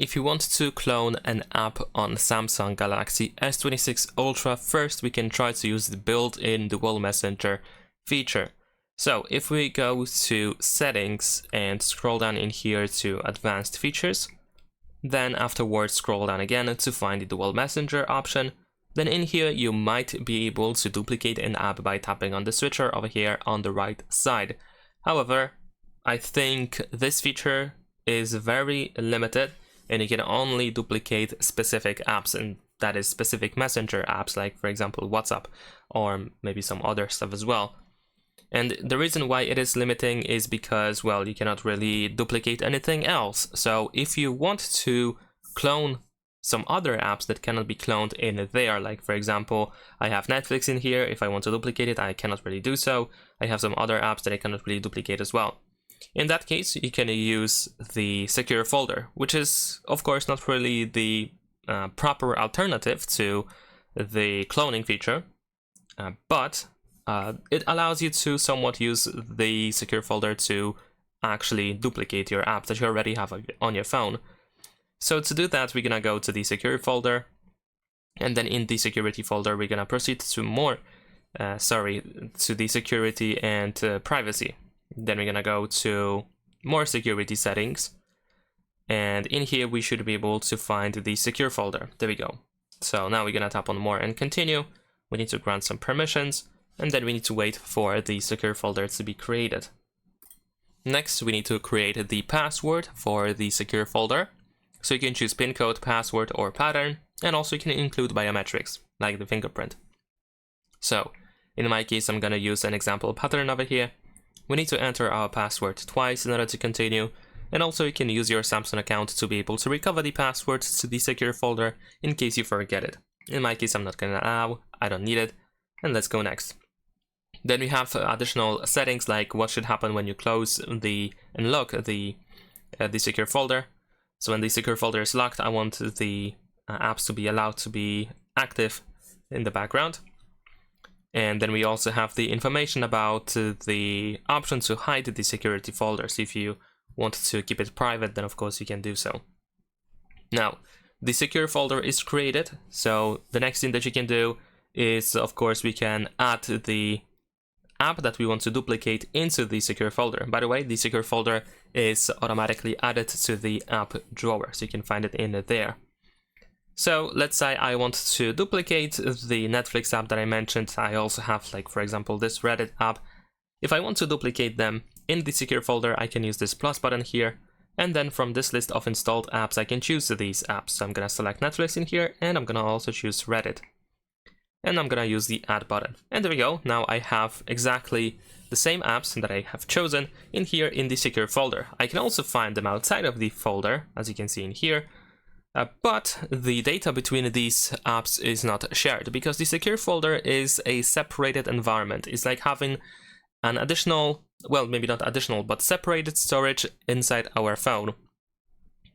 If you want to clone an app on Samsung Galaxy S26 Ultra, first we can try to use the built-in dual messenger feature. So if we go to settings and scroll down in here to advanced features, then afterwards scroll down again to find the dual messenger option. Then in here you might be able to duplicate an app by tapping on the switcher over here on the right side. However, I think this feature is very limited and you can only duplicate specific apps, and that is specific messenger apps like, for example, WhatsApp or maybe some other stuff as well. And the reason why it is limiting is because, well, you cannot really duplicate anything else. So if you want to clone some other apps that cannot be cloned in there, like for example, I have Netflix in here. If I want to duplicate it, I cannot really do so. I have some other apps that I cannot really duplicate as well. In that case, you can use the secure folder, which is of course not really the proper alternative to the cloning feature, but it allows you to somewhat use the secure folder to actually duplicate your app that you already have on your phone. So to do that, we're gonna go to the secure folder, and then in the security folder, we're gonna proceed to to the security and privacy. Then we're gonna go to more security settings, and in here we should be able to find the secure folder. There we go. So now we're gonna tap on more and continue. We need to grant some permissions, and then we need to wait for the secure folder to be created. Next, we need to create the password for the secure folder. So you can choose pin code, password, or pattern, and also you can include biometrics, like the fingerprint. So in my case, I'm gonna use an example pattern over here. We need to enter our password twice in order to continue, and also you can use your Samsung account to be able to recover the password to the secure folder in case you forget it. In my case, I'm not gonna allow, I don't need it, and let's go next. Then we have additional settings like what should happen when you close and lock the secure folder. So when the secure folder is locked, I want the apps to be allowed to be active in the background. And then we also have the information about the option to hide the security folders. If you want to keep it private, then of course you can do so. Now, the secure folder is created. So the next thing that you can do is, of course, we can add the app that we want to duplicate into the secure folder. By the way, the secure folder is automatically added to the app drawer, so you can find it in there. So let's say I want to duplicate the Netflix app that I mentioned. I also have, like, for example, this Reddit app. If I want to duplicate them in the secure folder, I can use this plus button here. And then from this list of installed apps, I can choose these apps. So I'm gonna select Netflix in here, and I'm gonna also choose Reddit. And I'm gonna use the add button. And there we go. Now I have exactly the same apps that I have chosen in here in the secure folder. I can also find them outside of the folder, as you can see in here. But the data between these apps is not shared because the secure folder is a separated environment. It's like having an additional, well, maybe not additional, but separated storage inside our phone,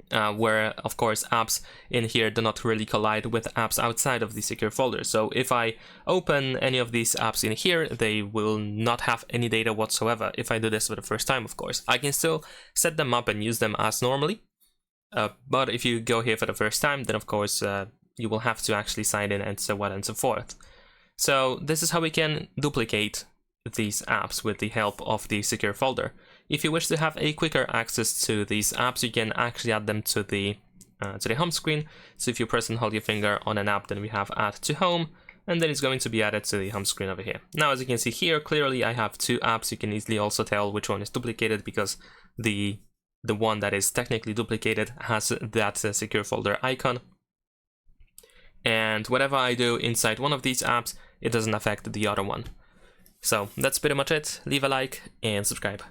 where, of course, apps in here do not really collide with apps outside of the secure folder. So if I open any of these apps in here, they will not have any data whatsoever. If I do this for the first time, of course, I can still set them up and use them as normally. But if you go here for the first time, then of course you will have to actually sign in and so on and so forth. So this is how we can duplicate these apps with the help of the secure folder. If you wish to have a quicker access to these apps, you can actually add them to the home screen. So if you press and hold your finger on an app, then we have add to home, and then it's going to be added to the home screen over here. Now, as you can see here, clearly I have two apps. You can easily also tell which one is duplicated because the one that is technically duplicated has that secure folder icon. And whatever I do inside one of these apps, it doesn't affect the other one. So that's pretty much it. Leave a like and subscribe.